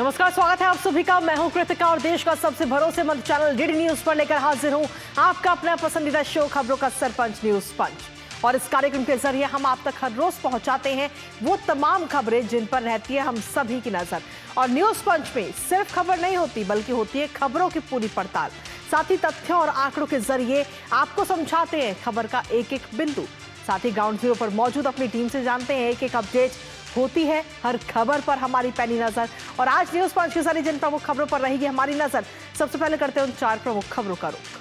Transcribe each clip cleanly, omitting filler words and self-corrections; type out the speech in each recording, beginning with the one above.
नमस्कार, स्वागत है आप सभी का। मैं हूं कृतिका और देश का सबसे भरोसेमंद चैनल डीडी न्यूज पर लेकर हाजिर हूं आपका अपना पसंदीदा शो खबरों का सरपंच न्यूज पंच। और इस कार्यक्रम के जरिए हम आप तक हर रोज पहुंचाते हैं वो तमाम खबरें जिन पर रहती है हम सभी की नजर। और न्यूज पंच में सिर्फ खबर नहीं होती बल्कि होती है खबरों की पूरी पड़ताल। साथ ही तथ्यों और आंकड़ों के जरिए आपको समझाते हैं खबर का एक एक बिंदु। साथ ही ग्राउंड जीरो पर मौजूद अपनी टीम से जानते हैं एक एक अपडेट होती है हर खबर पर हमारी पैनी नजर। और आज न्यूज पंच के जरिए जिन प्रमुख खबरों पर रहेगी हमारी नजर, सबसे पहले करते हैं उन 4 प्रमुख खबरों का रुख।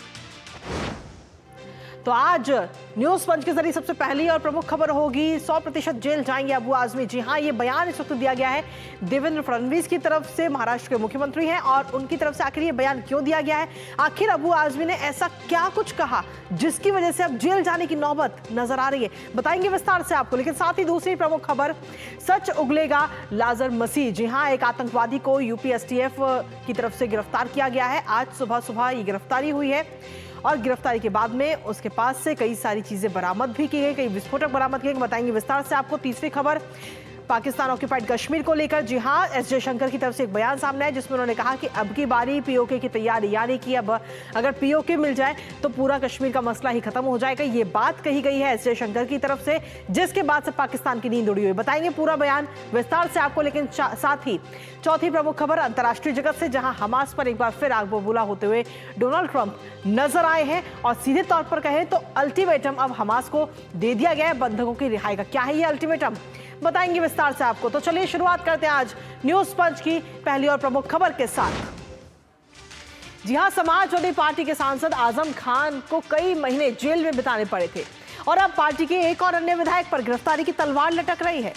तो आज न्यूज पंच के जरिए सबसे पहली और प्रमुख खबर होगी 100% जेल जाएंगे अबू आजमी। जी हां, ये बयान इस वक्त दिया गया है देवेंद्र फडणवीस की तरफ से, महाराष्ट्र के मुख्यमंत्री हैं, और उनकी तरफ से आखिर ये बयान क्यों दिया गया है, आखिर अबू आजमी ने ऐसा क्या कुछ कहा जिसकी वजह से अब जेल जाने की नौबत नजर आ रही है, बताएंगे विस्तार से आपको। लेकिन साथ ही दूसरी प्रमुख खबर, सच उगलेगा लाजर मसीह। जी हां, एक आतंकवादी को यूपी एसटीएफ की तरफ से गिरफ्तार किया गया है। आज सुबह सुबह ये गिरफ्तारी हुई है और गिरफ्तारी के बाद में उसके पास से कई सारी चीजें बरामद भी की गई, कई विस्फोटक बरामद किए गए, बताएंगे विस्तार से आपको। तीसरी खबर, पाकिस्तान ऑक्यूपाइड कश्मीर को लेकर जी हां, एस जयशंकर की तरफ से एक बयान सामने है जिसमें उन्होंने कहा कि अब की बारी पीओके की तैयारी, यानी कि अब अगर पीओके मिल जाए तो पूरा कश्मीर का मसला ही खत्म हो जाएगा। ये बात कही गई है एस जयशंकर की तरफ से, जिसके बाद से पाकिस्तान की नींद उड़ी हुई। बताएंगे पूरा बयान विस्तार से आपको। लेकिन साथ ही चौथी प्रमुख खबर अंतर्राष्ट्रीय जगत से, जहां हमास पर एक बार फिर आग बबूला होते हुए डोनाल्ड ट्रंप नजर आए हैं और सीधे तौर पर कहें तो अल्टीमेटम अब हमास को दे दिया गया है बंधकों की रिहाई का। क्या है ये अल्टीमेटम, बताएंगे विस्तार से आपको। तो चलिए शुरुआत करते हैं आज न्यूज पंच की पहली और प्रमुख खबर के साथ। जी हां, समाजवादी पार्टी के सांसद आजम खान को कई महीने जेल में बिताने पड़े थे और अब पार्टी के एक और अन्य विधायक पर गिरफ्तारी की तलवार लटक रही है।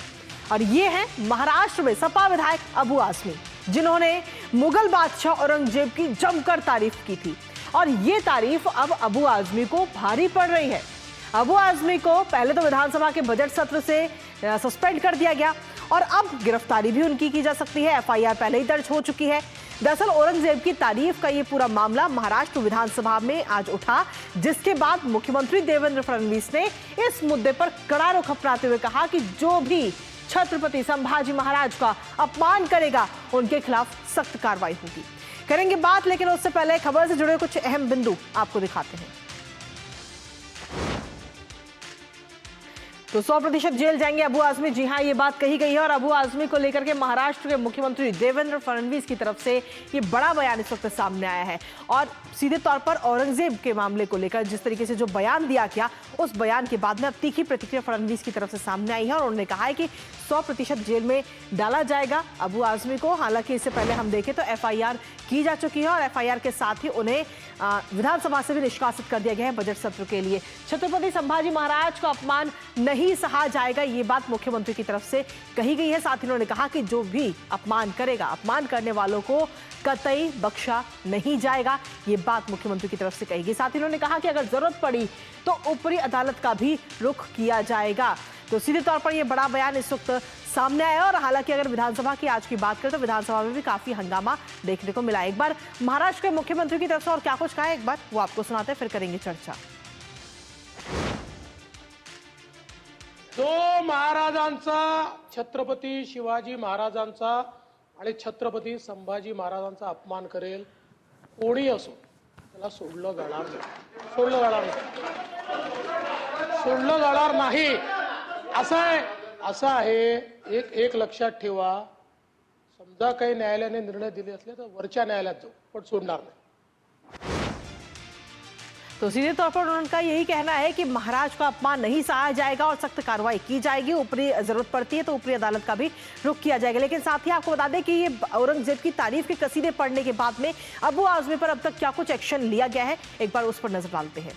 और ये है महाराष्ट्र में सपा विधायक अबू आजमी, जिन्होंने मुगल बादशाह औरंगजेब की जमकर तारीफ की थी और ये तारीफ अब अबू आजमी को भारी पड़ रही है। अबू आजमी को पहले तो विधानसभा के बजट सत्र से सस्पेंड कर दिया गया और अब गिरफ्तारी भी उनकी की जा सकती है। एफआईआर पहले ही दर्ज हो चुकी है। दरअसल औरंगजेब की तारीफ का ये पूरा मामला महाराष्ट्र विधानसभा में आज उठा, जिसके बाद मुख्यमंत्री देवेंद्र फडणवीस ने इस मुद्दे पर कड़ा रुख अपनाते हुए कहा कि जो भी छत्रपति संभाजी महाराज का अपमान करेगा उनके खिलाफ सख्त कार्रवाई होगी। करेंगे बात, लेकिन उससे पहले खबर से जुड़े कुछ अहम बिंदु आपको दिखाते हैं। तो 100% जेल जाएंगे अबू आजमी। जी हां, ये बात कही गई है और अबू आजमी को लेकर के महाराष्ट्र के मुख्यमंत्री देवेंद्र फडणवीस की तरफ से ये बड़ा बयान इस वक्त सामने आया है। और सीधे तौर पर औरंगजेब के मामले को लेकर जिस तरीके से जो बयान दिया गया, उस बयान के बाद में अब तीखी प्रतिक्रिया फडणवीस की तरफ से सामने आई है और उन्होंने कहा है कि 100% जेल में डाला जाएगा अबू आजमी को। हालांकि इससे पहले हम देखें तो एफआईआर की जा चुकी है और एफआईआर के साथ ही उन्हें विधानसभा से भी निष्कासित कर दिया गया है बजट सत्र के लिए। छत्रपति संभाजी महाराज का अपमान नहीं सहा जाएगा, ये बात मुख्यमंत्री की तरफ से कही गई है। साथ ही उन्होंने कहा कि जो भी अपमान करेगा, अपमान करने वालों को कतई बख्शा नहीं जाएगा, ये बात मुख्यमंत्री की तरफ से कही गई। साथ ही उन्होंने कहा कि अगर जरूरत पड़ी तो ऊपरी अदालत का भी रुख किया जाएगा। तो सीधे तौर पर यह बड़ा बयान इस वक्त सामने आया। और हालांकि अगर विधानसभा की आज की बात करें तो विधानसभा में भी काफी हंगामा देखने को मिला। एक बार महाराष्ट्र के मुख्यमंत्री की तरफ से और क्या कुछ कहा है, एक बार वो आपको सुनाते हैं, फिर करेंगे चर्चा। जो महाराजांचा, छत्रपती शिवाजी महाराजांचा आणि छत्रपती संभाजी महाराजांचा अपमान करेल, कोणी असो, त्याला सोडलं जाणार नाही, सोडलं जाणार नाही, सोडलं जाणार नाही। असं आहे, एक लक्षात ठेवा, समजा काही न्यायालयाने निर्णय दिले असले तर वरच्या न्यायालयात जाऊ, पण सोडणार नाही। तो सीधे तौर पर उनका यही कहना है कि महाराज का अपमान नहीं सहा जाएगा और सख्त कार्रवाई की जाएगी। ऊपरी जरूरत पड़ती है तो ऊपरी अदालत का भी रुख किया जाएगा। लेकिन साथ ही आपको बता दें कि ये औरंगजेब की तारीफ के कसीदे पढ़ने के बाद में अबू आजमी पर अब तक क्या कुछ एक्शन लिया गया है, एक बार उस पर नजर डालते हैं।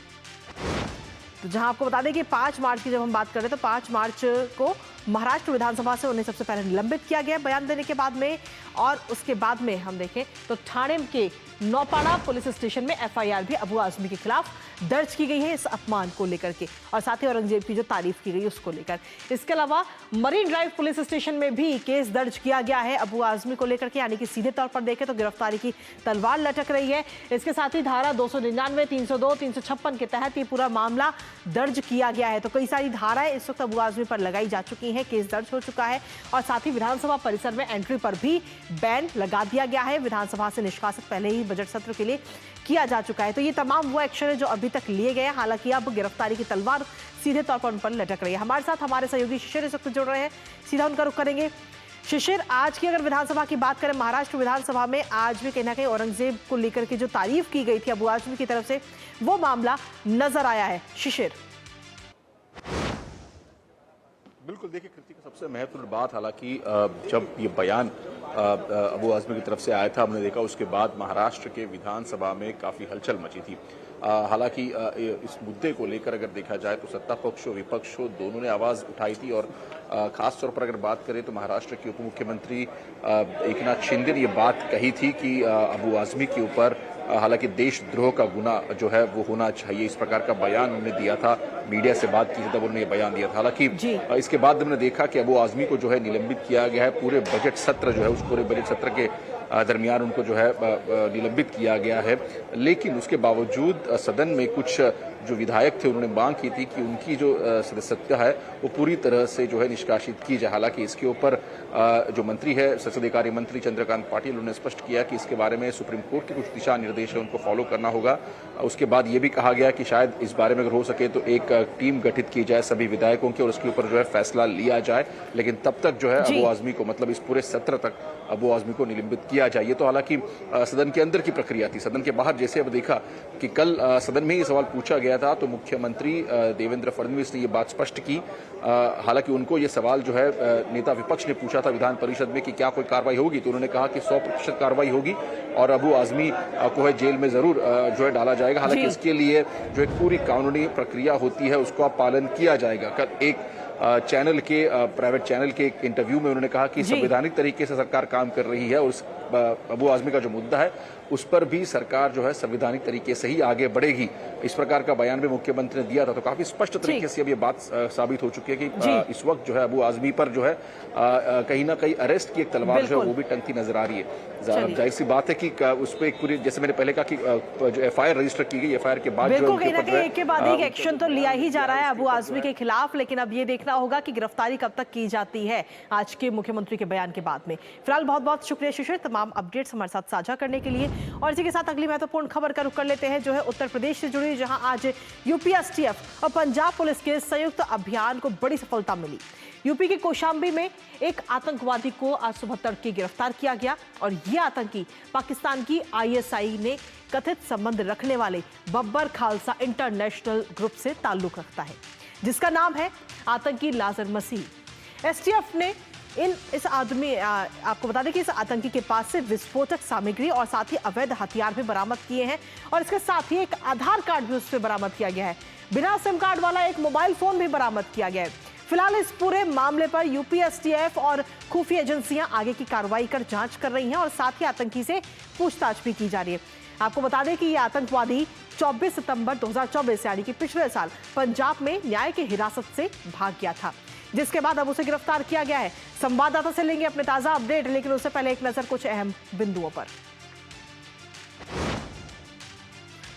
तो जहां आपको बता दें कि 5 मार्च की जब हम बात करें तो 5 मार्च को महाराष्ट्र विधानसभा से उन्हें सबसे पहले निलंबित किया गया बयान देने के बाद में। और उसके बाद में हम देखें तो ठाणे के नौपाड़ा पुलिस स्टेशन में एफआईआर भी अबू आजमी के खिलाफ दर्ज की गई है इस अपमान को लेकर के, और साथ ही औरंगजेब की जो तारीफ की गई उसको लेकर। इसके अलावा मरीन ड्राइव पुलिस स्टेशन में भी केस दर्ज किया गया है अबू आजमी को लेकर के, यानी कि सीधे तौर पर देखें तो गिरफ्तारी की तलवार लटक रही है। इसके साथ ही धारा 299, 302, 356 के तहत ये पूरा मामला दर्ज किया गया है। तो कई सारी धाराएं इस वक्त अबू आजमी पर लगाई जा चुकी हैं, केस दर्ज हो चुका है, और साथ ही विधानसभा परिसर में एंट्री पर भी बैन लगा दिया गया है। विधानसभा से निष्कासित पहले ही बजट सत्र के लिए किया जा चुका है। तो ये तमाम वो एक्शन है जो अभी तक लिए गए हैं। हालांकि अब गिरफ्तारी की तलवार सीधे तौर पर उन पर लटक रही है। हमारे साथ हमारे सहयोगी शिशिर इस वक्त जुड़ रहे हैं, सीधा उनका रुख करेंगे। शिशिर, आज की अगर विधानसभा की बात करें, महाराष्ट्र विधानसभा में आज भी कहीं ना कहीं औरंगजेब को लेकर के जो तारीफ की गई थी अबू आजमी की तरफ से, वो मामला नजर आया है। शिशिर, बिल्कुल, देखिए कृति का सबसे महत्वपूर्ण बात, हालांकि जब ये बयान अबू आजमी की तरफ से आया था, हमने देखा उसके बाद महाराष्ट्र के विधानसभा में काफ़ी हलचल मची थी। हालांकि इस मुद्दे को लेकर अगर देखा जाए तो सत्ता पक्ष और विपक्ष दोनों ने आवाज़ उठाई थी, और खास तौर पर अगर बात करें तो महाराष्ट्र के उप मुख्यमंत्री एकनाथ शिंदे ने ये बात कही थी कि अबू आजमी के ऊपर हालांकि देशद्रोह का गुना जो है वो होना चाहिए, इस प्रकार का बयान उन्होंने दिया था। मीडिया से बात की थी तब उन्होंने ये बयान दिया था। हालांकि इसके बाद हमने देखा कि अबू आजमी को जो है निलंबित किया गया है। पूरे बजट सत्र जो है, उस पूरे बजट सत्र के दरमियान उनको जो है निलंबित किया गया है। लेकिन उसके बावजूद सदन में कुछ जो विधायक थे उन्होंने मांग की थी कि उनकी जो सदस्यता है वो पूरी तरह से जो है निष्कासित की जाए। हालांकि इसके ऊपर जो मंत्री है, संसदीय कार्य मंत्री चंद्रकांत पाटिल, उन्होंने स्पष्ट किया कि इसके बारे में सुप्रीम कोर्ट के कुछ दिशा निर्देश है, उनको फॉलो करना होगा। उसके बाद ये भी कहा गया कि शायद इस बारे में अगर हो सके तो एक टीम गठित की जाए सभी विधायकों की, और उसके ऊपर जो है फैसला लिया जाए। लेकिन तब तक जो है अबू आजमी को, मतलब इस पूरे सत्र तक अबू आजमी को निलंबित किया जाए। तो हालांकि सदन के अंदर की प्रक्रिया थी। सदन के बाहर जैसे अब देखा कि कल सदन में ही सवाल पूछा गया था तो मुख्यमंत्री देवेंद्र फडणवीस ने ये बात स्पष्ट की। हालांकि उनको ये सवाल जो है नेता विपक्ष ने पूछा था विधान परिषद में कि क्या कोई कार्रवाई होगी, तो उन्होंने कहा कि 100% कार्रवाई होगी और अबू आजमी को है जेल में जरूर जो है डाला जाएगा। हालांकि इसके लिए जो एक पूरी कानूनी प्रक्रिया होती है उसका पालन किया जाएगा। कल एक चैनल के प्राइवेट चैनल के एक इंटरव्यू में उन्होंने कहा कि संवैधानिक तरीके से सरकार काम कर रही है, और उस अबू आजमी का जो मुद्दा है उस पर भी सरकार जो है संवैधानिक तरीके से ही आगे बढ़ेगी। इस प्रकार का बयान भी मुख्यमंत्री ने दिया था। तो काफी स्पष्ट तरीके से अब ये बात साबित हो चुकी है कि इस वक्त जो है अबू आजमी पर जो है कहीं ना कहीं अरेस्ट की एक तलवार जो है वो भी टंगती नजर आ रही है। जाहिर सी बात है कि उस पर एक पूरी, जैसे मैंने पहले कहा कि जो एफआईआर रजिस्टर की गई, एफआईआर के बाद जो एक के बाद एक एक्शन तो लिया ही जा रहा है अबू आजमी के खिलाफ, लेकिन अब ये देखना होगा कि गिरफ्तारी कब तक की जाती है आज के मुख्यमंत्री के बयान के बाद में। फिलहाल बहुत बहुत शुक्रिया शिशिर, तमाम अपडेट्स हमारे साथ साझा करने के लिए। और इसी के साथ अगली महत्वपूर्ण खबर का रुख कर लेते हैं जो है उत्तर प्रदेश से जुड़ी, जहां आज यूपी एसटीएफ और पंजाब पुलिस के संयुक्त अभियान को बड़ी सफलता मिली। यूपी के कौशाम्बी में एक आतंकवादी को आज सुबह तड़के गिरफ्तार किया गया, और यह आतंकी पाकिस्तान की आईएसआई ने कथित संबंध रखने वाले बब्बर खालसा इंटरनेशनल ग्रुप से ताल्लुक रखता है, जिसका नाम है आतंकी लाजर मसीह। एसटीएफ ने इस आदमी आपको बता दें कि इस आतंकी के पास से विस्फोटक सामग्री और साथ ही अवैध हथियार भी बरामद किए हैं, और इसके साथ ही एक आधार कार्ड भी उससे बरामद किया गया है। बिना सिम कार्ड वाला एक मोबाइल फोन भी बरामद किया गया है। फिलहाल इस पूरे मामले पर यूपी एसटीएफ और खुफिया एजेंसियां आगे की कार्रवाई कर जांच कर रही हैं, और साथ ही आतंकी से पूछताछ भी की जा रही है। आपको बता दें कि यह आतंकवादी 24 सितंबर 2024 यानी कि पिछले साल पंजाब में न्याय की हिरासत से भाग गया था, जिसके बाद अब उसे गिरफ्तार किया गया है। संवाददाता से लेंगे अपने ताजा अपडेट, लेकिन उससे पहले एक नजर कुछ अहम बिंदुओं पर।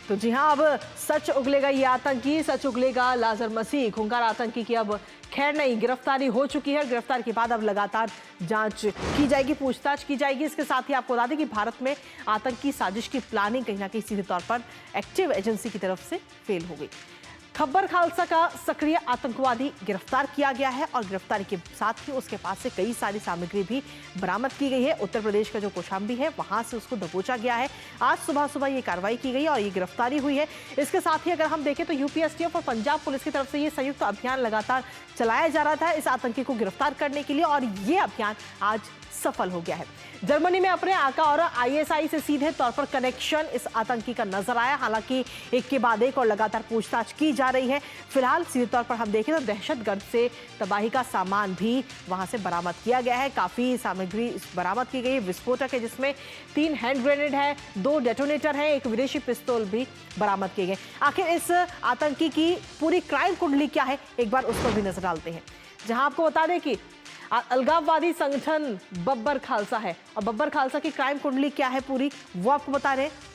तो जी हां, अब सच उगलेगा ये आतंकी, सच उगलेगा लाजर मसीह। खूंखार आतंकी की अब खैर नहीं, गिरफ्तारी हो चुकी है। गिरफ्तार के बाद अब लगातार जांच की जाएगी, पूछताछ की जाएगी। इसके साथ ही आपको बता दें कि भारत में आतंकी साजिश की प्लानिंग कहीं ना कहीं सीधे तौर पर एक्टिव एजेंसी की तरफ से फेल हो गई। खब्बर खालसा का सक्रिय आतंकवादी गिरफ्तार किया गया है, और गिरफ्तारी के साथ ही उसके पास से कई सारी सामग्री भी बरामद की गई है। उत्तर प्रदेश का जो कौशाम्बी है वहां से उसको दबोचा गया है। आज सुबह सुबह ये कार्रवाई की गई और ये गिरफ्तारी हुई है। इसके साथ ही अगर हम देखें तो यूपी एसटीएफ और पंजाब पुलिस की तरफ से ये संयुक्त अभियान लगातार चलाया जा रहा था इस आतंकी को गिरफ्तार करने के लिए, और ये अभियान आज सफल हो गया है। जर्मनी में अपने आका और आईएसआई से सीधे तौर पर कनेक्शन इस आतंकी का नजर आया। हालांकि एक के बाद एक और लगातार पूछताछ की जा जा रही है। फिलहाल सीधे तौर पर हम देखें तो दहशतगर्द से तबाही का सामान भी वहां से बरामद किया गया है। काफी सामग्री बरामद की गई, विस्फोटक है जिसमें 3 हैंड ग्रेनेड है, 2 डेटोनेटर है, एक विदेशी पिस्तौल भी बरामद किए गए। आखिर इस आतंकी की पूरी क्राइम कुंडली क्या है, एक बार उस पर भी नजर डालते हैं। जहां आपको बता दें कि अलगाववादी संगठन बब्बर खालसा है और बब्बर खालसा की क्राइम कुंडली क्या है पूरी, वो आपको बता रहे हैं।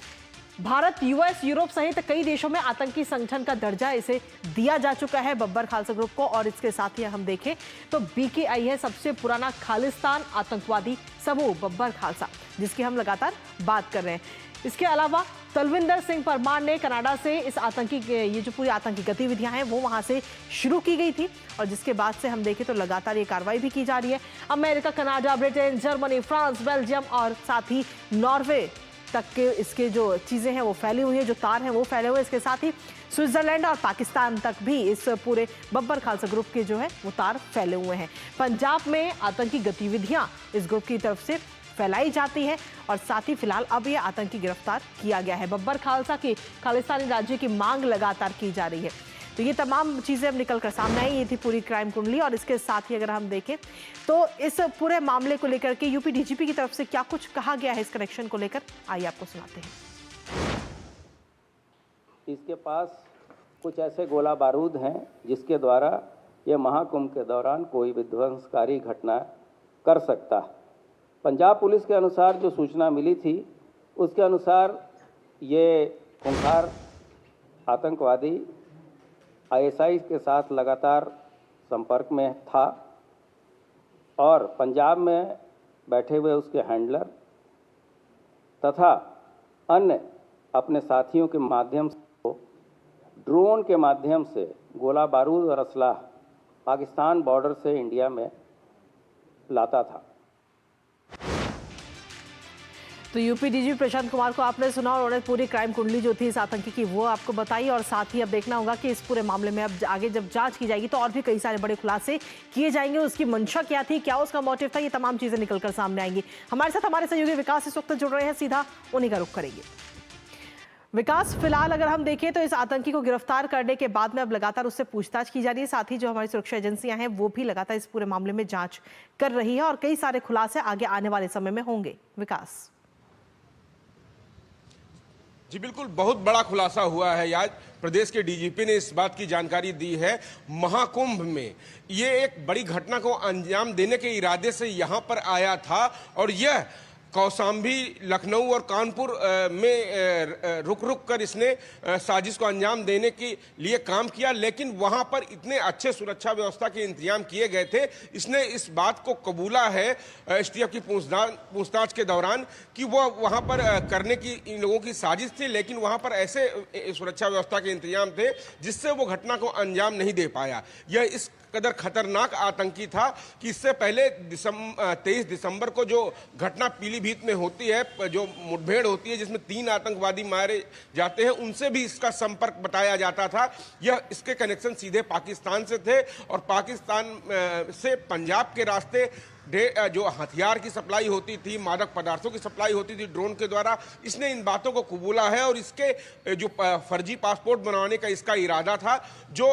भारत, यूएस, यूरोप सहित कई देशों में आतंकी संगठन का दर्जा इसे दिया जा चुका है बब्बर खालसा ग्रुप को। और इसके साथ ही हम देखें तो बीकेआई है सबसे पुराना खालिस्तान आतंकवादी समूह बब्बर खालसा, जिसकी हम लगातार बात कर रहे हैं। इसके अलावा तलविंदर सिंह परमार ने कनाडा से इस आतंकी ये जो पूरी आतंकी गतिविधियां हैं वो वहां से शुरू की गई थी और जिसके बाद से हम देखें तो लगातार ये कार्रवाई भी की जा रही है। America, Canada, Britain, Germany, France, Belgium और साथ ही नॉर्वे तक के इसके जो चीजें हैं वो फैली हुई हैं, जो तार हैं वो फैले हुए हैं। इसके साथ ही स्विट्जरलैंड और पाकिस्तान तक भी इस पूरे बब्बर खालसा ग्रुप के जो है वो तार फैले हुए हैं। पंजाब में आतंकी गतिविधियां इस ग्रुप की तरफ से फैलाई जाती है और साथ ही फिलहाल अब यह आतंकी गिरफ्तार किया गया है। बब्बर खालसा की खालिस्तानी राज्य की मांग लगातार की जा रही है। तो ये तमाम चीजें अब निकल कर सामने आई। ये थी पूरी क्राइम कुंडली और इसके साथ ही अगर हम देखें तो इस पूरे मामले को लेकर के यूपी डीजीपी की तरफ से क्या कुछ कहा गया है इस कनेक्शन को लेकर, आइए आपको सुनाते हैं। इसके पास कुछ ऐसे गोला बारूद हैं जिसके द्वारा ये महाकुंभ के दौरान कोई विध्वंसकारी घटना कर सकता है। पंजाब पुलिस के अनुसार जो सूचना मिली थी उसके अनुसार ये खूंखार आतंकवादी आईएसआई के साथ लगातार संपर्क में था और पंजाब में बैठे हुए उसके हैंडलर तथा अन्य अपने साथियों के माध्यम से ड्रोन के माध्यम से गोला बारूद और असलाह पाकिस्तान बॉर्डर से इंडिया में लाता था। तो यूपी डीजीपी प्रशांत कुमार को आपने सुना और उन्होंने पूरी क्राइम कुंडली जो थी इस आतंकी की वो आपको बताई और साथ ही अब देखना होगा कि इस पूरे मामले में अब आगे जब जांच की जाएगी तो और भी कई सारे बड़े खुलासे किए जाएंगे। उसकी मंशा क्या थी, क्या उसका मोटिव था, ये तमाम चीजें निकलकर सामने आएंगी। हमारे साथ हमारे सहयोगी विकास इस वक्त जुड़ रहे हैं, सीधा उन्हीं का रुख करेंगे। विकास, फिलहाल अगर हम देखें तो इस आतंकी को गिरफ्तार करने के बाद में अब लगातार उससे पूछताछ की जा रही है। साथ ही जो हमारी सुरक्षा एजेंसियां हैं वो भी लगातार इस पूरे मामले में जांच कर रही है और कई सारे खुलासे आगे आने वाले समय में होंगे। विकास जी बिल्कुल, बहुत बड़ा खुलासा हुआ है। आज प्रदेश के डीजीपी ने इस बात की जानकारी दी है, महाकुंभ में ये एक बड़ी घटना को अंजाम देने के इरादे से यहाँ पर आया था और यह कौशाम्बी, लखनऊ और कानपुर में रुक कर इसने साजिश को अंजाम देने के लिए काम किया, लेकिन वहां पर इतने अच्छे सुरक्षा व्यवस्था के इंतजाम किए गए थे। इसने इस बात को कबूला है एसटीएफ की पूछताछ के दौरान कि वो वहां पर करने की इन लोगों की साजिश थी, लेकिन वहां पर ऐसे सुरक्षा व्यवस्था के इंतजाम थे जिससे वो घटना को अंजाम नहीं दे पाया। यह इस कदर खतरनाक आतंकी था कि इससे पहले 23 दिसंबर को जो घटना पीलीभीत में होती है, जो मुठभेड़ होती है जिसमें 3 आतंकवादी मारे जाते हैं, उनसे भी इसका संपर्क बताया जाता था। यह इसके कनेक्शन सीधे पाकिस्तान से थे और पाकिस्तान से पंजाब के रास्ते जो हथियार की सप्लाई होती थी, मादक पदार्थों की सप्लाई होती थी ड्रोन के द्वारा। इसने इन बातों को कबूला है और इसके जो फर्जी पासपोर्ट बनवाने का इसका इरादा था, जो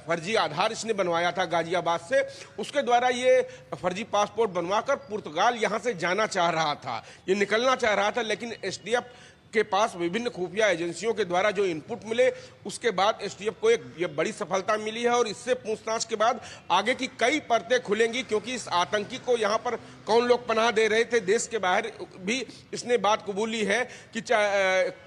फर्जी आधार इसने बनवाया था गाजियाबाद से, उसके द्वारा ये फर्जी पासपोर्ट बनवाकर पुर्तगाल यहाँ से जाना चाह रहा था, ये निकलना चाह रहा था। लेकिन एसटीएफ के पास विभिन्न खुफिया एजेंसियों के द्वारा जो इनपुट मिले उसके बाद एसटीएफ को एक ये बड़ी सफलता मिली है और इससे पूछताछ के बाद आगे की कई परतें खुलेंगी, क्योंकि इस आतंकी को यहाँ पर कौन लोग पनाह दे रहे थे, देश के बाहर भी इसने बात कबूली है कि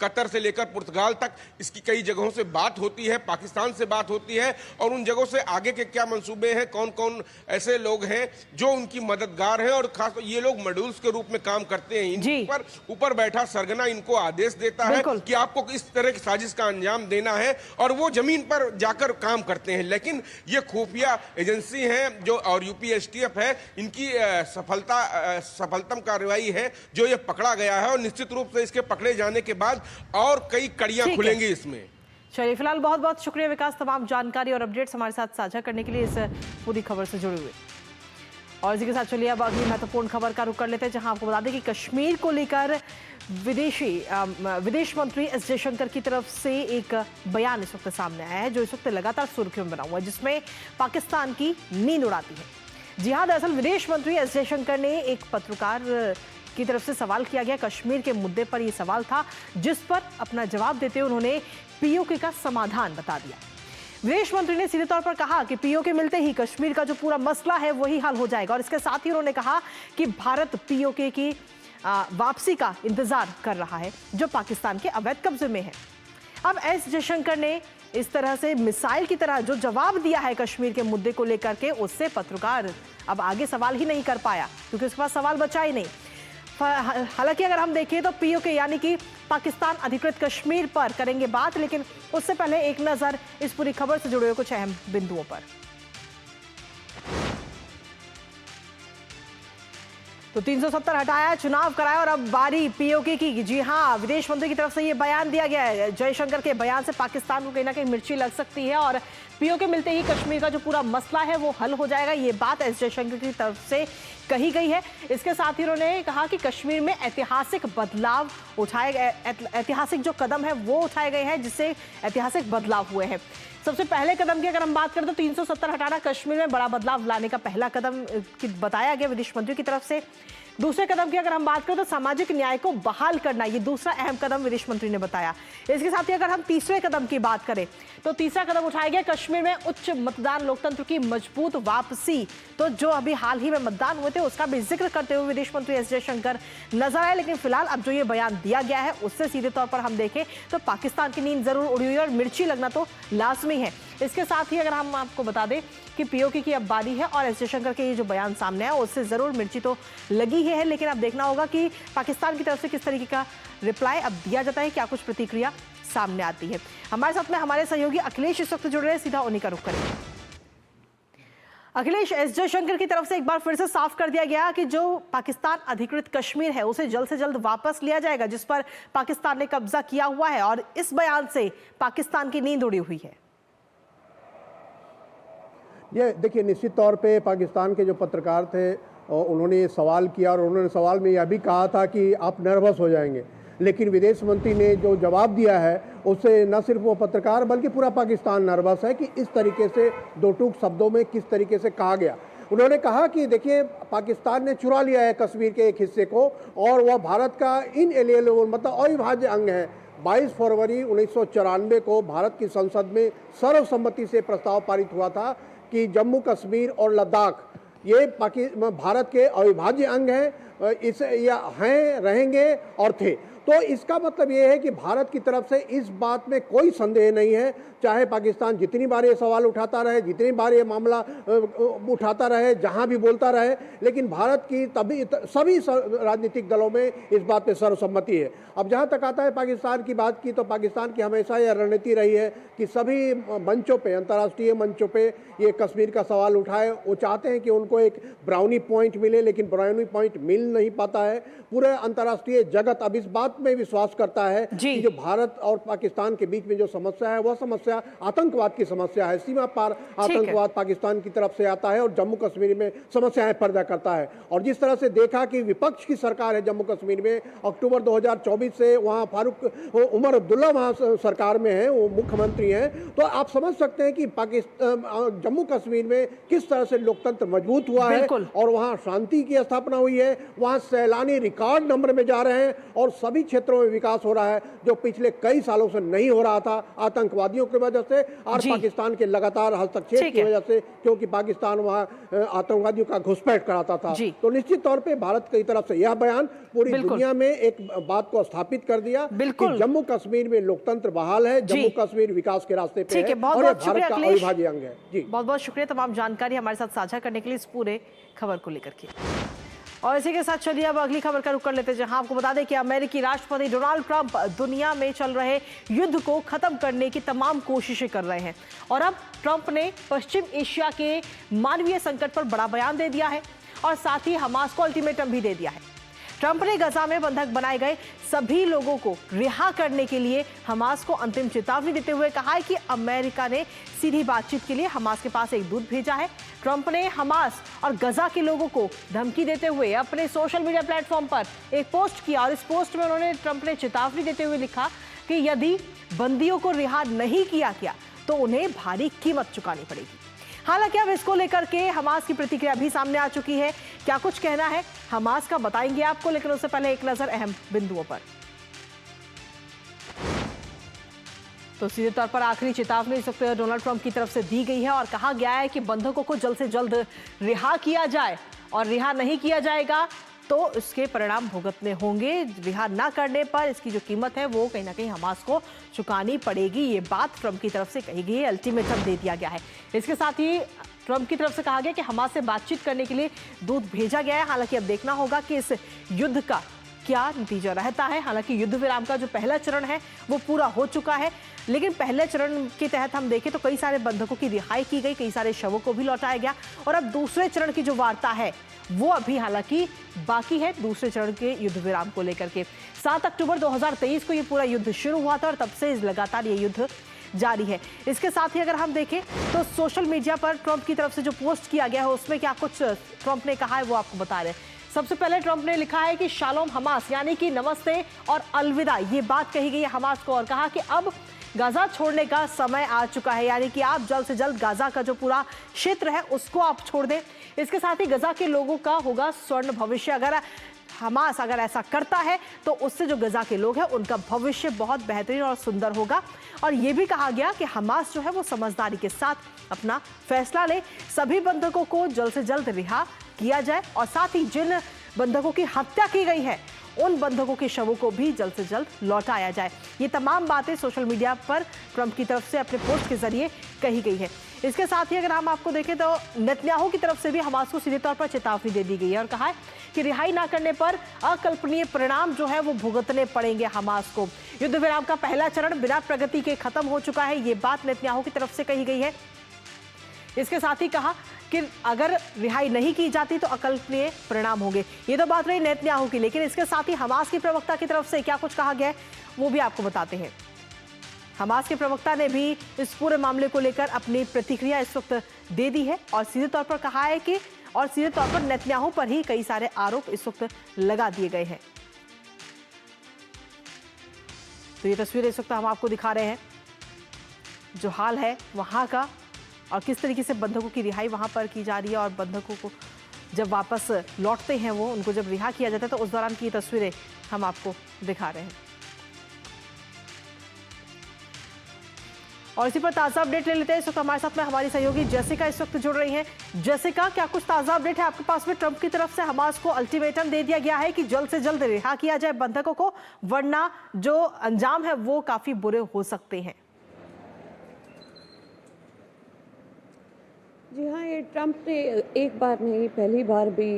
कतर से लेकर पुर्तगाल तक इसकी कई जगहों से बात होती है, पाकिस्तान से बात होती है और उन जगहों से आगे के क्या मंसूबे हैं, कौन कौन ऐसे लोग हैं जो उनकी मददगार हैं और खास ये लोग मॉड्यूल्स के रूप में काम करते हैं। इन पर ऊपर बैठा सरगना इनको आदेश देता है कि आपको इस तरह की साजिश का अंजाम देना है और वो जमीन पर जाकर काम करते हैं। लेकिन ये खुफिया एजेंसी हैं जो और यूपी एसटीएफ है, इनकी सफलतम कार्रवाई है जो ये पकड़ा गया है और निश्चित रूप से इसके पकड़े जाने के बाद और कई कड़ियां खुलेंगी इसमें। चलिए, फिलहाल बहुत बहुत शुक्रिया विकास, तमाम जानकारी और अपडेट्स हमारे साथ साझा करने के लिए इस पूरी खबर से जुड़े हुए। और इसी के साथ चलिए अब अगली महत्वपूर्ण खबर का रुख कर लेते हैं, जहां आपको बता दें कि कश्मीर को लेकर विदेश मंत्री एस जयशंकर की तरफ से एक बयान इस वक्त सामने आया है, जो इस वक्त लगातार सुर्खियों में बना हुआ है, जिसमें पाकिस्तान की नींद उड़ाती है। जी हां, दरअसल विदेश मंत्री एस जयशंकर ने एक पत्रकार की तरफ से सवाल किया गया, कश्मीर के मुद्दे पर यह सवाल था, जिस पर अपना जवाब देते हुए उन्होंने पीओके का समाधान बता दिया। विदेश मंत्री ने सीधे तौर पर कहा कि पीओके मिलते ही कश्मीर का जो पूरा मसला है वही हल हो जाएगा, और इसके साथ ही उन्होंने कहा कि भारत पीओके की वापसी का इंतजार कर रहा है, जो पाकिस्तान के अवैध कब्जे में है। अब एस जयशंकर ने इस तरह से मिसाइल की तरह जो जवाब दिया है कश्मीर के मुद्दे को लेकर के, उससे पत्रकार अब आगे सवाल ही नहीं कर पाया, क्योंकि उसके पास सवाल बचा ही नहीं। हालांकि अगर हम देखें तो पीओके यानी कि पाकिस्तान अधिकृत कश्मीर पर करेंगे बात, लेकिन उससे पहले एक नजर इस पूरी खबर से जुड़े हुए कुछ अहम बिंदुओं पर। तो 370 हटाया, चुनाव कराया, और अब बारी पीओके की। जी हां, विदेश मंत्री की तरफ से यह बयान दिया गया है। जयशंकर के बयान से पाकिस्तान को कहीं ना कहीं मिर्ची लग सकती है, और पीओके मिलते ही कश्मीर का जो पूरा मसला है वो हल हो जाएगा, ये बात एस जयशंकर की तरफ से कही गई है। इसके साथ ही उन्होंने कहा कि कश्मीर में ऐतिहासिक बदलाव उठाए गए, ऐतिहासिक जो कदम है वो उठाए गए हैं, जिससे ऐतिहासिक बदलाव हुए हैं। सबसे पहले कदम की अगर हम बात करें तो 370 हटाना कश्मीर में बड़ा बदलाव लाने का पहला कदम बताया गया विदेश मंत्री की तरफ से। दूसरे कदम की अगर हम बात करें तो सामाजिक न्याय को बहाल करना, ये दूसरा अहम कदम विदेश मंत्री ने बताया। इसके साथ ही अगर हम तीसरे कदम की बात करें तो तीसरा कदम उठाया गया कश्मीर में उच्च मतदान लोकतंत्र की मजबूत वापसी। तो जो अभी हाल ही में मतदान हुए थे उसका भी जिक्र करते हुए विदेश मंत्री एस जयशंकर नजर आए। लेकिन फिलहाल अब जो ये बयान दिया गया है उससे सीधे तौर पर हम देखें तो पाकिस्तान की नींद जरूर उड़ी हुई है और मिर्ची लगना तो लाजमी है। इसके साथ ही अगर हम आपको बता दें कि पीओके की अब बारी है और एस जयशंकर के ये जो बयान सामने है उससे जरूर मिर्ची तो लगी ही है, लेकिन अब देखना होगा कि पाकिस्तान की तरफ से किस तरीके का रिप्लाई अब दिया जाता है, क्या कुछ प्रतिक्रिया सामने आती है। हमारे साथ में हमारे सहयोगी अखिलेश इस वक्त जुड़ रहे हैं, सीधा उन्हीं का रुख करेंगे। अखिलेश, एस जयशंकर की तरफ से एक बार फिर से साफ कर दिया गया कि जो पाकिस्तान अधिकृत कश्मीर है उसे जल्द से जल्द वापस लिया जाएगा, जिस पर पाकिस्तान ने कब्जा किया हुआ है, और इस बयान से पाकिस्तान की नींद उड़ी हुई है। ये देखिए, निश्चित तौर पे पाकिस्तान के जो पत्रकार थे उन्होंने ये सवाल किया, और उन्होंने सवाल में यह भी कहा था कि आप नर्वस हो जाएंगे, लेकिन विदेश मंत्री ने जो जवाब दिया है उससे न सिर्फ वो पत्रकार बल्कि पूरा पाकिस्तान नर्वस है कि इस तरीके से दो टूक शब्दों में किस तरीके से कहा गया। उन्होंने कहा कि देखिए, पाकिस्तान ने चुरा लिया है कश्मीर के एक हिस्से को, और वह भारत का इनएलिएनेबल मतलब अविभाज्य अंग है। 22 फरवरी 1994 को भारत की संसद में सर्वसम्मति से प्रस्ताव पारित हुआ था कि जम्मू कश्मीर और लद्दाख ये भारत के अविभाज्य अंग हैं, इस हैं, रहेंगे और थे। तो इसका मतलब ये है कि भारत की तरफ से इस बात में कोई संदेह नहीं है, चाहे पाकिस्तान जितनी बार ये सवाल उठाता रहे, जितनी बार ये मामला उठाता रहे, जहां भी बोलता रहे, लेकिन भारत की सभी राजनीतिक दलों में इस बात पे सर्वसम्मति है। अब जहां तक आता है पाकिस्तान की बात की, तो पाकिस्तान की हमेशा यह रणनीति रही है कि सभी मंचों पे, अंतर्राष्ट्रीय मंचों पे ये कश्मीर का सवाल उठाए। वो चाहते हैं कि उनको एक ब्राउनी पॉइंट मिले, लेकिन ब्राउनी पॉइंट मिल नहीं पाता है। पूरे अंतर्राष्ट्रीय जगत अब इस बात में विश्वास करता है कि जो भारत और पाकिस्तान के बीच में जो समस्या है वह समस्या आतंकवाद की समस्या है। सीमा पार आतंकवाद पाकिस्तान की तरफ से आता है और जम्मू कश्मीर में समस्याएं पैदा करता है। और जिस तरह से देखा कि विपक्ष की सरकार है जम्मू कश्मीर में, अक्टूबर 2024 से वहां फारूक उमर अब्दुल्ला वहां सरकार में है, वो मुख्यमंत्री हैं, तो आप समझ सकते हैं कि पाकिस्तान जम्मू कश्मीर में किस तरह से लोकतंत्र मजबूत हुआ है और वहां शांति की स्थापना हुई है। वहां सैलानी रिकॉर्ड नंबर में जा रहे हैं और सभी क्षेत्रों में विकास हो रहा है जो पिछले कई सालों से नहीं हो रहा था, आतंकवादियों की वजह से और पाकिस्तान के लगातार हस्तक्षेप की वजह से, क्योंकि पाकिस्तान वहां आतंकवादियों का घुसपैठ कराता था। तो निश्चित तौर पे भारत की तरफ से यह बयान पूरी दुनिया में एक बात को स्थापित कर दिया कि जम्मू कश्मीर में लोकतंत्र बहाल है, जम्मू कश्मीर विकास के रास्ते पे है और यह भारत का अविभाज्य अंग है। जी, बहुत बहुत शुक्रिया तमाम जानकारी हमारे साथ साझा करने के लिए इस पूरे खबर को लेकर के। और इसी के साथ चलिए अब अगली खबर का रुख कर लेते हैं, जहां आपको बता दें कि अमेरिकी राष्ट्रपति डोनाल्ड ट्रंप दुनिया में चल रहे युद्ध को खत्म करने की तमाम कोशिशें कर रहे हैं। और अब ट्रंप ने पश्चिम एशिया के मानवीय संकट पर बड़ा बयान दे दिया है और साथ ही हमास को अल्टीमेटम भी दे दिया है। ट्रंप ने गजा में बंधक बनाए गए सभी लोगों को रिहा करने के लिए हमास को अंतिम चेतावनी देते हुए कहा है कि अमेरिका ने सीधी बातचीत के लिए हमास के पास एक दूत भेजा है। ट्रंप ने हमास और गजा के लोगों को धमकी देते हुए अपने सोशल मीडिया प्लेटफॉर्म पर एक पोस्ट किया और इस पोस्ट में उन्होंने ट्रंप ने चेतावनी देते हुए लिखा कि यदि बंदियों को रिहा नहीं किया गया तो उन्हें भारी कीमत चुकानी पड़ेगी। हालांकि अब इसको लेकर के हमास की प्रतिक्रिया भी सामने आ चुकी है। क्या कुछ कहना है हमास का बताएंगे आपको, लेकिन उससे पहले एक नजर अहम बिंदुओं पर। तो सीधे तौर पर आखिरी चेतावनी इस वक्त डोनाल्ड ट्रंप की तरफ से दी गई है और कहा गया है कि बंधकों को जल्द से जल्द रिहा किया जाए और रिहा नहीं किया जाएगा तो इसके परिणाम भुगतने होंगे। रिहा ना करने पर इसकी जो कीमत है वो कहीं ना कहीं हमास को चुकानी पड़ेगी। ये बात ट्रंप की तरफ से कही गई है, अल्टीमेटम दे दिया गया है। इसके साथ ही ट्रंप की तरफ से कहा गया कि हमास से बातचीत करने के लिए दूत भेजा गया है। हालांकि अब देखना होगा कि इस युद्ध का क्या नतीजा रहता है। हालांकि युद्ध विराम का जो पहला चरण है वो पूरा हो चुका है, लेकिन पहले चरण के तहत हम देखें तो कई सारे बंधकों की रिहाई की गई, कई सारे शवों को भी लौटाया गया और अब दूसरे चरण की जो वार्ता है वो अभी हालांकि बाकी है दूसरे चरण के युद्ध विराम को लेकर के। 7 अक्टूबर 2023 को ये पूरा युद्ध शुरू हुआ था और तब से लगातार ये युद्ध जारी है। इसके साथ ही अगर हम देखें तो सोशल मीडिया पर ट्रंप की तरफ से जो पोस्ट किया गया है उसमें क्या कुछ ट्रंप ने कहा है वो आपको बता रहे हैं। सबसे पहले ट्रंप ने लिखा है कि शालोम हमास, यानी कि नमस्ते और अलविदा, ये बात कही गई है हमास को और कहा कि अब गाजा छोड़ने का समय आ चुका है, यानी कि आप जल्द से जल्द गाजा का जो पूरा क्षेत्र है उसको आप छोड़ दें। इसके साथ ही गजा के लोगों का होगा स्वर्ण भविष्य। अगर हमास ऐसा करता है तो उससे जो गजा के लोग हैं उनका भविष्य बहुत बेहतरीन और सुंदर होगा। और ये भी कहा गया कि हमास जो है वो समझदारी के साथ अपना फैसला ले, सभी बंधकों को जल्द से जल्द रिहा किया जाए और साथ ही जिन बंधकों की हत्या की गई है उन बंधकों के शवों को भी जल्द से जल्द लौटाया जाए। ये तमाम बातें सोशल मीडिया पर ट्रंप की तरफ से अपने पोस्ट के जरिए कही गई है। इसके साथ ही अगर हम आपको देखें तो नेतन्याहू की तरफ से भी हमास को सीधे तौर पर चेतावनी दे दी गई है और कहा है कि रिहाई ना करने पर अकल्पनीय परिणाम जो है वो भुगतने पड़ेंगे हमास को। युद्ध विराम का पहला चरण बिना प्रगति के खत्म हो चुका है, ये बात नेतन्याहू की तरफ से कही गई है। इसके साथ ही कहा कि अगर रिहाई नहीं की जाती तो अकल्पनीय परिणाम होंगे। ये तो बात रही नेतन्याहू की, लेकिन इसके साथ ही हमास की प्रवक्ता की तरफ से क्या कुछ कहा गया है वो भी आपको बताते हैं। हमास के प्रवक्ता ने भी इस पूरे मामले को लेकर अपनी प्रतिक्रिया इस वक्त दे दी है और सीधे तौर पर कहा है कि सीधे तौर पर नेतन्याहू पर ही कई सारे आरोप इस वक्त लगा दिए गए हैं। तो ये तस्वीरें इस वक्त हम आपको दिखा रहे हैं जो हाल है वहां का और किस तरीके से बंधकों की रिहाई वहां पर की जा रही है और बंधकों को जब वापस लौटते हैं वो उनको जब रिहा किया जाता है तो उस दौरान की तस्वीरें हम आपको दिखा रहे हैं। और इसी पर ताज़ा अपडेट ले लेते हैं। इस वक्त हमारे साथ में हमारी सहयोगी जेसिका इस वक्त जुड़ रही हैं। जेसिका, क्या कुछ ताज़ा अपडेट है आपके पास में? ट्रंप की तरफ से हमास को अल्टीमेटम दे दिया गया है कि जल्द से जल्द रिहा किया जाए बंधकों को, वरना जो अंजाम है वो काफ़ी बुरे हो सकते हैं। जी हाँ, ये ट्रंप ने एक बार नहीं पहली बार भी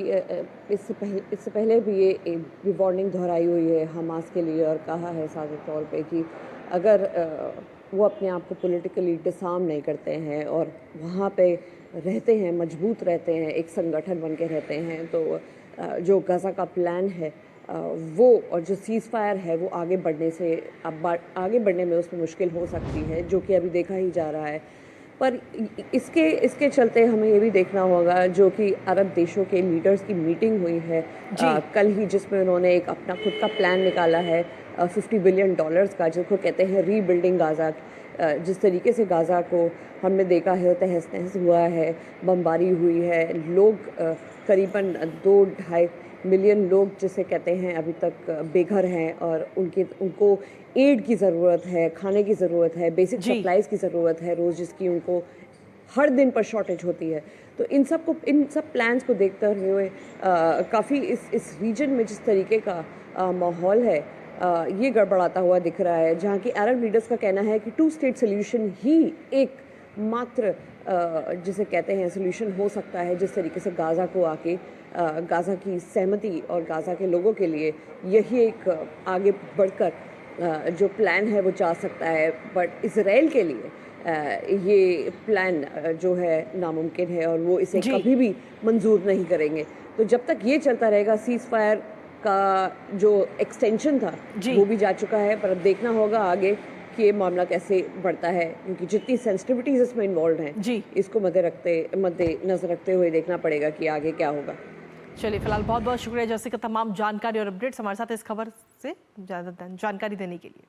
इससे पहले भी ये वार्निंग दोहराई हुई है हमास के लिए और कहा है साझे तौर पे कि अगर वो अपने आप को पॉलिटिकली डिसआर्म नहीं करते हैं और वहाँ पे रहते हैं, मजबूत रहते हैं, एक संगठन बन के रहते हैं, तो जो गजा का प्लान है वो और जो सीज़ फायर है वो आगे बढ़ने में उसमें मुश्किल हो सकती है, जो कि अभी देखा ही जा रहा है। पर इसके चलते हमें ये भी देखना होगा जो कि अरब देशों के लीडर्स की मीटिंग हुई है कल ही, जिसमें उन्होंने एक अपना खुद का प्लान निकाला है $50 बिलियन का, जिसको कहते हैं रीबिल्डिंग गाज़ा। जिस तरीके से गाज़ा को हमने देखा है तहस नहस हुआ है, बमबारी हुई है, लोग करीबन 2-2.5 मिलियन लोग जिसे कहते हैं अभी तक बेघर हैं और उनको एड की ज़रूरत है, खाने की ज़रूरत है, बेसिक सप्लाईज़ की ज़रूरत है रोज़, जिसकी उनको हर दिन पर शॉर्टेज होती है। तो इन सब प्लान्स को देखते हुए काफ़ी इस रीजन में जिस तरीके का माहौल है ये गड़बड़ाता हुआ दिख रहा है, जहाँ की अरब लीडर्स का कहना है कि 2 स्टेट सोल्यूशन ही एक मात्र जिसे कहते हैं सोल्यूशन हो सकता है, जिस तरीके से गाज़ा को आके गाज़ा की सहमति और गाज़ा के लोगों के लिए यही एक आगे बढ़कर जो प्लान है वो जा सकता है। बट इज़राइल के लिए ये प्लान जो है नामुमकिन है और वो इसे कभी भी मंजूर नहीं करेंगे। तो जब तक ये चलता रहेगा, सीज़ फायर का जो एक्सटेंशन था वो भी जा चुका है, पर अब देखना होगा आगे कि ये मामला कैसे बढ़ता है, क्योंकि जितनी सेंसिटिविटीज इसमें इन्वॉल्व हैं जी, इसको मद्देनजर रखते हुए देखना पड़ेगा कि आगे क्या होगा। चलिए फिलहाल बहुत बहुत शुक्रिया जैसिका तमाम जानकारी और अपडेट्स हमारे साथ इस खबर से ज़्यादा जानकारी देने के लिए।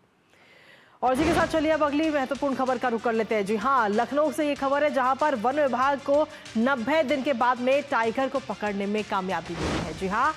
और इसी के साथ चलिए अब अगली महत्वपूर्ण खबर का रुख कर लेते हैं। जी हाँ, लखनऊ से ये खबर है जहां पर वन विभाग को 90 दिन के बाद में टाइगर को पकड़ने में कामयाबी मिली है। जी हाँ,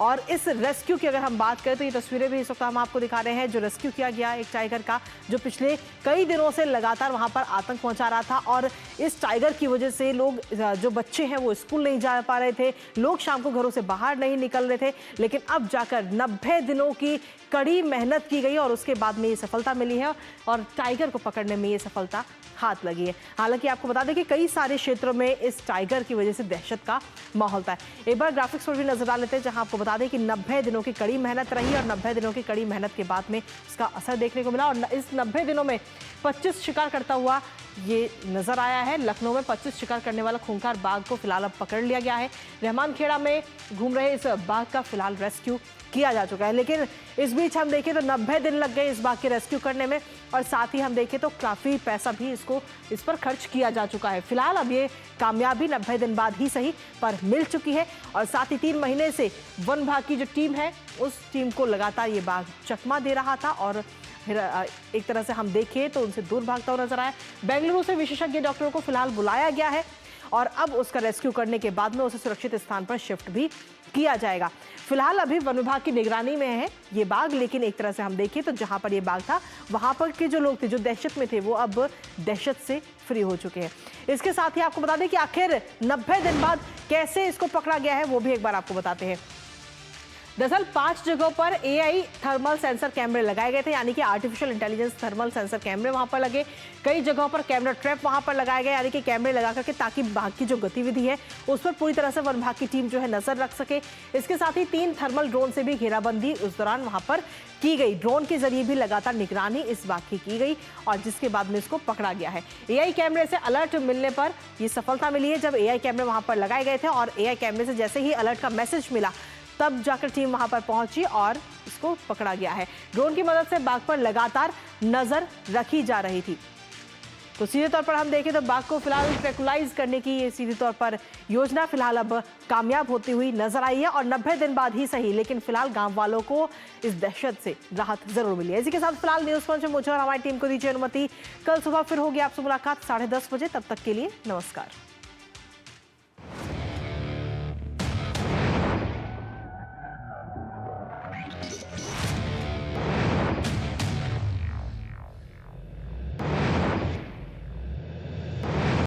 और इस रेस्क्यू की अगर हम बात करें तो ये तस्वीरें भी इस वक्त हम आपको दिखा रहे हैं जो रेस्क्यू किया गया एक टाइगर का, जो पिछले कई दिनों से लगातार वहां पर आतंक पहुंचा रहा था। और इस टाइगर की वजह से लोग, जो बच्चे हैं वो स्कूल नहीं जा पा रहे थे, लोग शाम को घरों से बाहर नहीं निकल रहे थे। लेकिन अब जाकर 90 दिनों की कड़ी मेहनत की गई और उसके बाद में ये सफलता मिली है और टाइगर को पकड़ने में ये सफलता हाथ लगी है। हालांकि आपको बता दें कि कई सारे क्षेत्रों में इस टाइगर की वजह से दहशत का माहौल था। एक बार ग्राफिक्स पर भी नजर डाल लेते हैं जहां आपको बता दें कि 90 दिनों की कड़ी मेहनत रही और 90 दिनों की कड़ी मेहनत के बाद में उसका असर देखने को मिला। और इस 90 दिनों में 25 शिकार करता हुआ ये नजर आया है। लखनऊ में 25 शिकार करने वाला खूंखार बाघ को फिलहाल अब पकड़ लिया गया है। रहमान खेड़ा में घूम रहे इस बाघ का फिलहाल रेस्क्यू किया जा चुका है। लेकिन इस बीच हम देखें तो 90 दिन लग गए इस बाघ के रेस्क्यू करने में और साथ ही हम देखें तो काफ़ी पैसा भी इस पर खर्च किया जा चुका है। फिलहाल अब ये कामयाबी 90 दिन बाद ही सही पर मिल चुकी है और साथ ही 3 महीने से वन विभाग की जो टीम है उस टीम को लगातार ये बाघ चकमा दे रहा था और फिर एक तरह से हम देखें तो उनसे दूर भागता हुआ नजर आया। बेंगलुरु से विशेषज्ञ डॉक्टरों को फिलहाल बुलाया गया है और अब उसका रेस्क्यू करने के बाद में उसे सुरक्षित स्थान पर शिफ्ट भी किया जाएगा। फिलहाल अभी वन विभाग की निगरानी में है ये बाघ, लेकिन एक तरह से हम देखें तो जहां पर ये बाघ था वहां पर के जो लोग थे, जो दहशत में थे, वो अब दहशत से फ्री हो चुके हैं। इसके साथ ही आपको बता दें कि आखिर 90 दिन बाद कैसे इसको पकड़ा गया है वो भी एक बार आपको बताते हैं। दरअसल 5 जगहों पर AI थर्मल सेंसर कैमरे लगाए गए थे, यानी कि आर्टिफिशियल इंटेलिजेंस थर्मल सेंसर कैमरे वहां पर लगे। कई जगहों पर कैमरा ट्रैप वहां पर लगाए गए, यानी कि कैमरे लगा करके ताकि बाघ की जो गतिविधि है उस पर पूरी तरह से वन विभाग की टीम जो है नजर रख सके। इसके साथ ही 3 थर्मल ड्रोन से भी घेराबंदी उस दौरान वहां पर की गई। ड्रोन के जरिए भी लगातार निगरानी इस बाघ की गई और जिसके बाद में इसको पकड़ा गया है। AI कैमरे से अलर्ट मिलने पर यह सफलता मिली है। जब AI कैमरे वहां पर लगाए गए थे और AI कैमरे से जैसे ही अलर्ट का मैसेज मिला तब जाकर टीम वहां पर पहुंची और इसको पकड़ा गया है। ड्रोन की मदद से बाघ पर लगातार नजर रखी जा रही थी। तो सीधे तौर पर हम देखें तो बाघ को फिलहाल ट्रैकुलाइज करने की ये सीधे तौर पर योजना फिलहाल अब कामयाब होती हुई नजर आई है और 90 दिन बाद ही सही, लेकिन फिलहाल गांव वालों को इस दहशत से राहत जरूर मिली है। इसी के साथ फिलहाल न्यूज पंच में मुझे और हमारी टीम को दीजिए अनुमति। कल सुबह फिर होगी आपसे मुलाकात 10:30 बजे। तब तक के लिए नमस्कार।